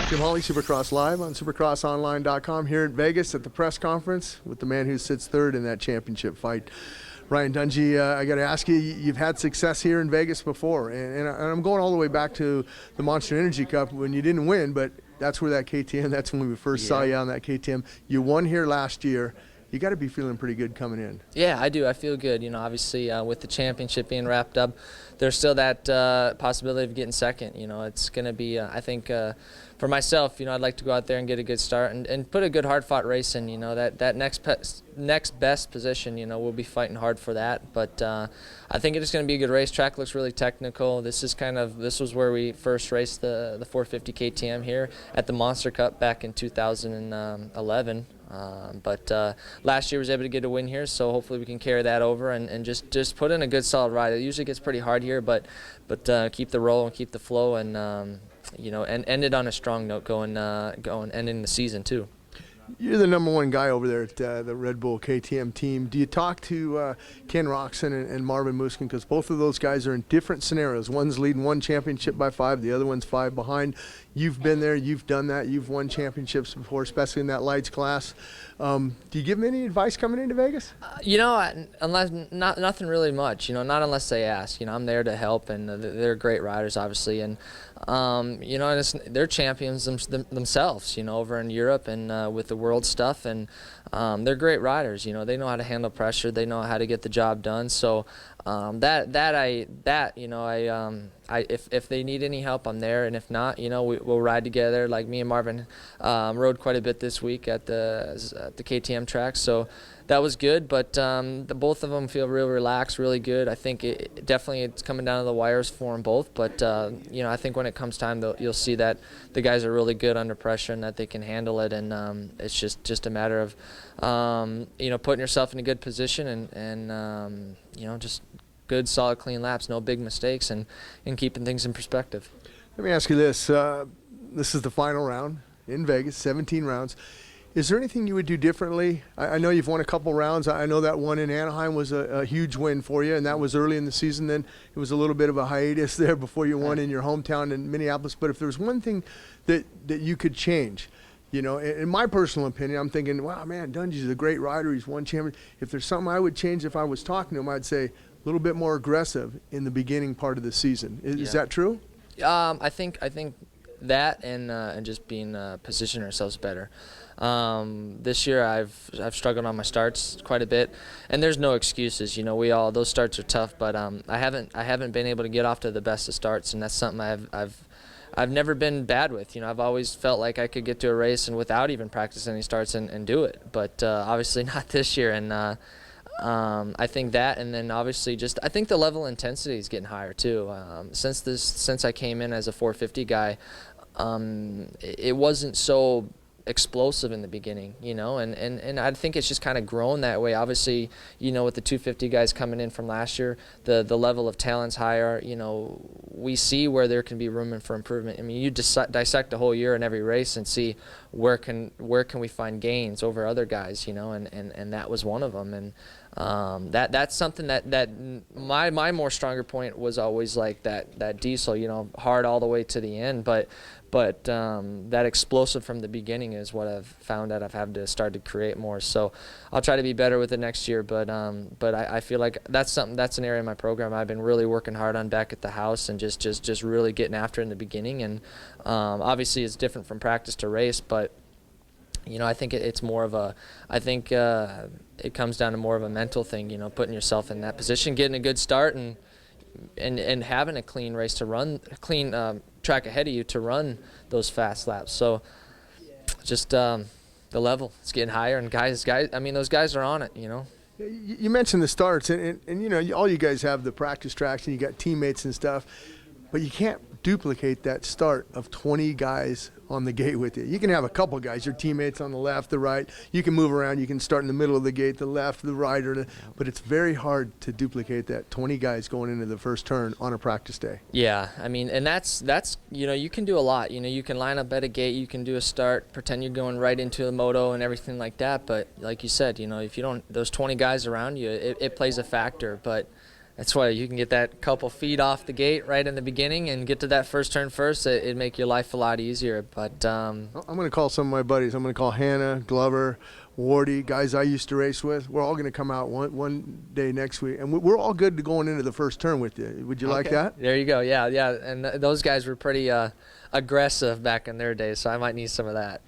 Jim Holley, Supercross Live on supercrossonline.com here at Vegas at the press conference with the man who sits third in that championship fight. Ryan Dungey, I got to ask you, you've had success here in Vegas before, and I'm going all the way back to the Monster Energy Cup when you didn't win, but that's where that KTM, that's when we first saw you on that KTM. You won here last year. You got to be feeling pretty good coming in. Yeah, I do. I feel good. You know, obviously with the championship being wrapped up, there's still that possibility of getting second. You know, it's going to be, I think, for myself, you know, I'd like to go out there and get a good start and put a good hard-fought race in. You know, that next best position, you know, we'll be fighting hard for that. But I think it's going to be a good race. Track looks really technical. This was where we first raced the 450 KTM here at the Monster Cup back in 2011. But last year was able to get a win here, so hopefully we can carry that over and just put in a good solid ride. It usually gets pretty hard here, but keep the roll and keep the flow, and you know, and end it on a strong note ending the season too. You're the #1 guy over there at the Red Bull KTM team. Do you talk to Ken Roczen and Marvin Muskin, because both of those guys are in different scenarios? One's leading one championship by 5, the other one's 5 behind. You've been there, you've done that, you've won championships before, especially in that lights class. Do you give them any advice coming into Vegas? You know, nothing really much. You know, not unless they ask. You know, I'm there to help, and they're great riders, obviously, and you know, they're champions themselves. You know, over in Europe and with the world stuff, and they're great riders. You know, they know how to handle pressure. They know how to get the job done. So if they need any help, I'm there, and if not, you know, we'll ride together. Like me and Marvin rode quite a bit this week at the KTM track, so that was good. But both of them feel real relaxed, really good. I think it's coming down to the wires for them both. But you know, I think when it comes time, you'll see that the guys are really good under pressure and that they can handle it. And it's just a matter of you know, putting yourself in a good position and you know, just good, solid, clean laps, no big mistakes, and keeping things in perspective. Let me ask you this. This is the final round in Vegas, 17 rounds. Is there anything you would do differently? I know you've won a couple rounds. I know that one in Anaheim was a huge win for you, and that was early in the season. Then it was a little bit of a hiatus there before you won in your hometown in Minneapolis. But if there was one thing that you could change, you know, in my personal opinion, I'm thinking, wow, man, Dungey's a great rider. He's won champion. If there's something I would change if I was talking to him, I'd say a little bit more aggressive in the beginning part of the season. Is that true? I think that and just being position ourselves better. This year I've struggled on my starts quite a bit, and there's no excuses. You know, those starts are tough, but I haven't been able to get off to the best of starts, and that's something I've never been bad with. You know, I've always felt like I could get to a race and without even practicing any starts and do it, but obviously not this year. And I think that, and then obviously I think the level of intensity is getting higher too. Since I came in as a 450 guy, it wasn't so explosive in the beginning, you know, and I think it's just kind of grown that way. Obviously, you know, with the 250 guys coming in from last year, the level of talent's higher. You know, we see where there can be room for improvement. I mean, you dissect a whole year in every race and see where can we find gains over other guys, you know, and that was one of them. And that's something that my more stronger point was always like that diesel, you know, hard all the way to the end, but that explosive from the beginning is what I've found that I've had to start to create more. So I'll try to be better with it next year, but I feel like that's an area of my program I've been really working hard on back at the house, and just really getting after it in the beginning. And obviously it's different from practice to race, but you know, I think it's more of it comes down to more of a mental thing, you know, putting yourself in that position, getting a good start, and having a clean race to run, clean track ahead of you to run those fast laps. So just the level is getting higher, and guys, I mean, those guys are on it, you know. You mentioned the starts, and you know, all you guys have the practice tracks, and you got teammates and stuff, but you can't duplicate that start of 20 guys on the gate with you. You can have a couple guys, your teammates on the left, the right. You can move around. You can start in the middle of the gate, the left, the right, but it's very hard to duplicate that 20 guys going into the first turn on a practice day. Yeah, I mean, and that's you know, you can do a lot. You know, you can line up at a gate, you can do a start, pretend you're going right into a moto and everything like that. But like you said, you know, if you don't, those 20 guys around you, it plays a factor. But that's why you can get that couple feet off the gate right in the beginning and get to that first turn first. It'd make your life a lot easier. But I'm going to call some of my buddies. I'm going to call Hannah, Glover, Wardy, guys I used to race with. We're all going to come out one day next week, and we're all good to going into the first turn with you. Would you like that? There you go. Yeah. And those guys were pretty aggressive back in their day, so I might need some of that.